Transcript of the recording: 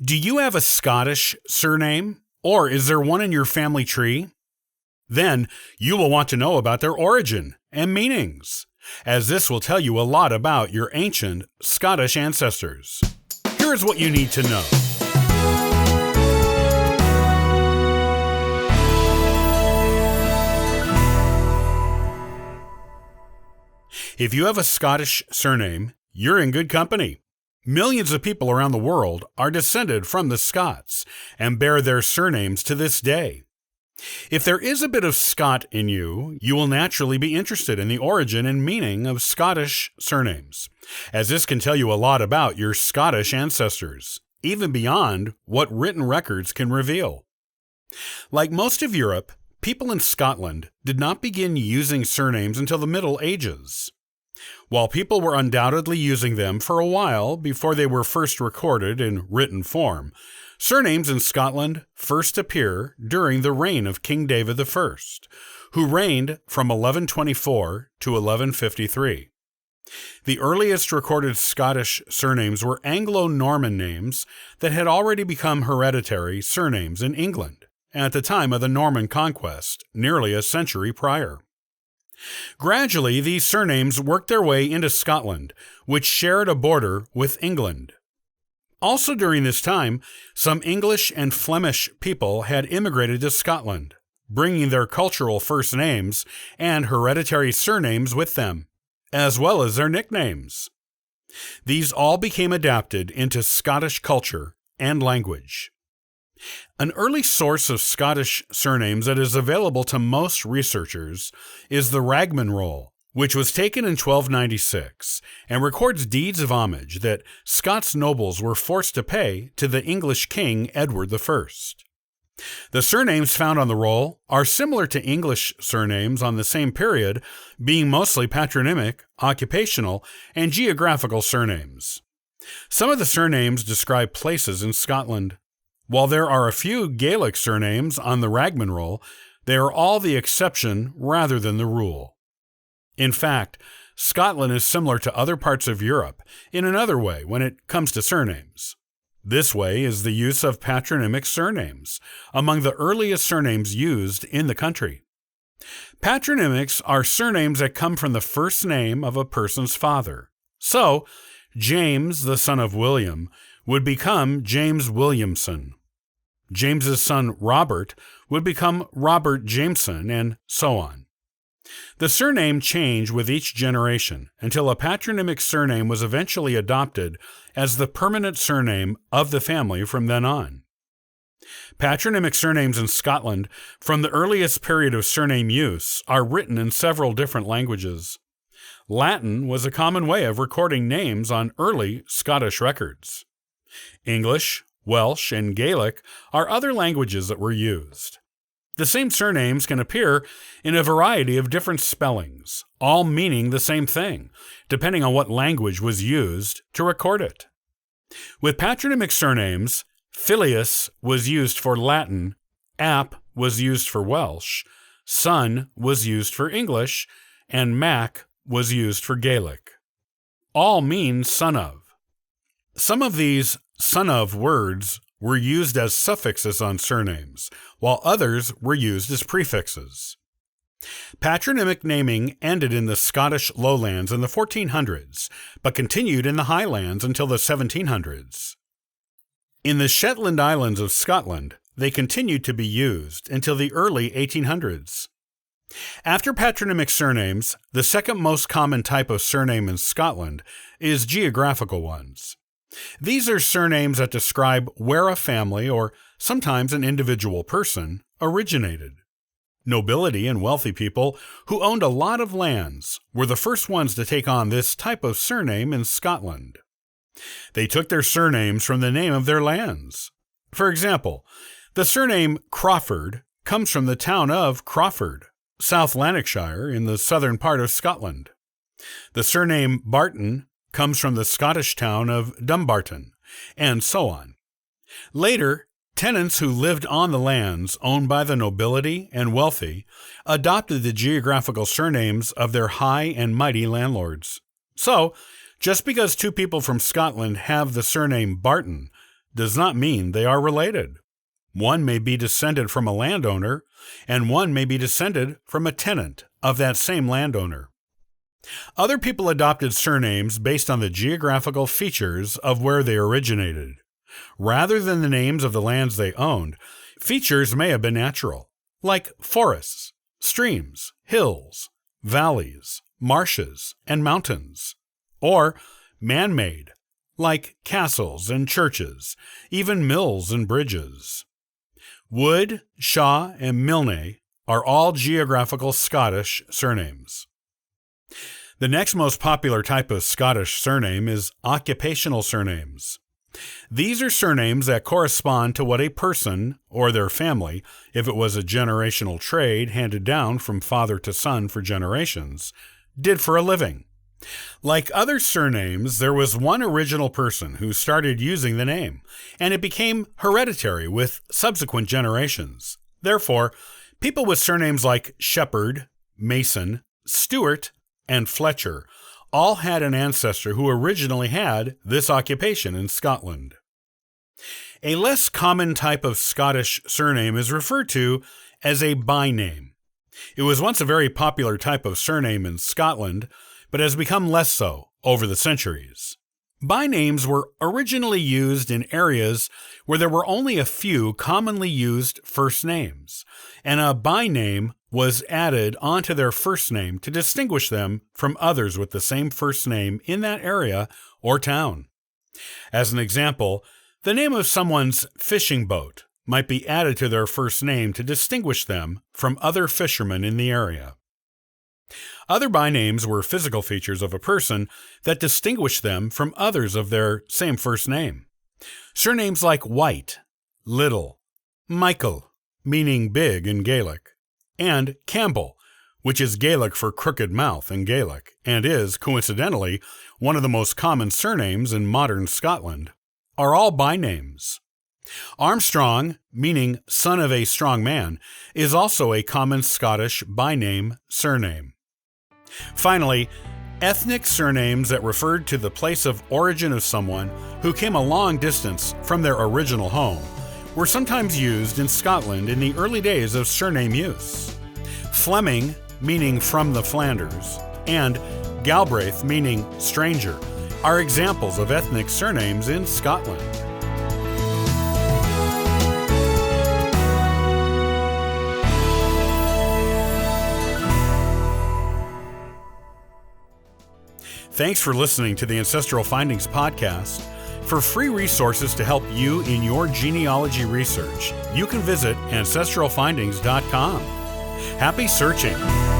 Do you have a Scottish surname, or is there one in your family tree? Then you will want to know about their origin and meanings, as this will tell you a lot about your ancient Scottish ancestors. Here's what you need to know. If you have a Scottish surname, you're in good company. Millions of people around the world are descended from the Scots and bear their surnames to this day. If there is a bit of Scot in you, you will naturally be interested in the origin and meaning of Scottish surnames, as this can tell you a lot about your Scottish ancestors, even beyond what written records can reveal. Like most of Europe, people in Scotland did not begin using surnames until the Middle Ages. While people were undoubtedly using them for a while before they were first recorded in written form, surnames in Scotland first appear during the reign of King David I, who reigned from 1124 to 1153. The earliest recorded Scottish surnames were Anglo-Norman names that had already become hereditary surnames in England at the time of the Norman conquest, nearly a century prior. Gradually, these surnames worked their way into Scotland, which shared a border with England. Also during this time, some English and Flemish people had immigrated to Scotland, bringing their cultural first names and hereditary surnames with them, as well as their nicknames. These all became adapted into Scottish culture and language. An early source of Scottish surnames that is available to most researchers is the Ragman Roll, which was taken in 1296 and records deeds of homage that Scots nobles were forced to pay to the English king Edward I. The surnames found on the roll are similar to English surnames on the same period, being mostly patronymic, occupational, and geographical surnames. Some of the surnames describe places in Scotland. While there are a few Gaelic surnames on the Ragman Roll, they are all the exception rather than the rule. In fact, Scotland is similar to other parts of Europe in another way when it comes to surnames. This way is the use of patronymic surnames, among the earliest surnames used in the country. Patronymics are surnames that come from the first name of a person's father. So, James, the son of William, would become James Williamson. James's son Robert would become Robert Jameson, and so on. The surname changed with each generation until a patronymic surname was eventually adopted as the permanent surname of the family from then on. Patronymic surnames in Scotland from the earliest period of surname use are written in several different languages. Latin was a common way of recording names on early Scottish records. English, Welsh, and Gaelic are other languages that were used. The same surnames can appear in a variety of different spellings, all meaning the same thing, depending on what language was used to record it. With patronymic surnames, Filius was used for Latin, Ap was used for Welsh, Son was used for English, and Mac was used for Gaelic. All mean son of. Some of these son of words were used as suffixes on surnames, while others were used as prefixes. Patronymic naming ended in the Scottish lowlands in the 1400s, but continued in the highlands until the 1700s. In the Shetland Islands of Scotland, they continued to be used until the early 1800s. After patronymic surnames, the second most common type of surname in Scotland is geographical ones. These are surnames that describe where a family, or sometimes an individual person, originated. Nobility and wealthy people who owned a lot of lands were the first ones to take on this type of surname in Scotland. They took their surnames from the name of their lands. For example, the surname Crawford comes from the town of Crawford, South Lanarkshire in the southern part of Scotland. The surname Barton comes from the Scottish town of Dumbarton, and so on. Later, tenants who lived on the lands owned by the nobility and wealthy adopted the geographical surnames of their high and mighty landlords. So, just because two people from Scotland have the surname Barton does not mean they are related. One may be descended from a landowner, and one may be descended from a tenant of that same landowner. Other people adopted surnames based on the geographical features of where they originated. Rather than the names of the lands they owned, features may have been natural, like forests, streams, hills, valleys, marshes, and mountains, or man-made, like castles and churches, even mills and bridges. Wood, Shaw, and Milne are all geographical Scottish surnames. The next most popular type of Scottish surname is occupational surnames. These are surnames that correspond to what a person, or their family, if it was a generational trade handed down from father to son for generations, did for a living. Like other surnames, there was one original person who started using the name, and it became hereditary with subsequent generations. Therefore, people with surnames like Shepherd, Mason, Stewart, and Fletcher all had an ancestor who originally had this occupation in Scotland. A less common type of Scottish surname is referred to as a byname. It was once a very popular type of surname in Scotland, but has become less so over the centuries. Bynames were originally used in areas where there were only a few commonly used first names, and a byname was added onto their first name to distinguish them from others with the same first name in that area or town. As an example, the name of someone's fishing boat might be added to their first name to distinguish them from other fishermen in the area. Other bynames were physical features of a person that distinguished them from others of their same first name. Surnames like White, Little, Michael, meaning big in Gaelic, and Campbell, which is Gaelic for crooked mouth in Gaelic, and is, coincidentally, one of the most common surnames in modern Scotland, are all bynames. Armstrong, meaning son of a strong man, is also a common Scottish byname surname. Finally, ethnic surnames that referred to the place of origin of someone who came a long distance from their original home were sometimes used in Scotland in the early days of surname use. Fleming, meaning from the Flanders, and Galbraith, meaning stranger, are examples of ethnic surnames in Scotland. Thanks for listening to the Ancestral Findings podcast. For free resources to help you in your genealogy research, you can visit ancestralfindings.com. Happy searching!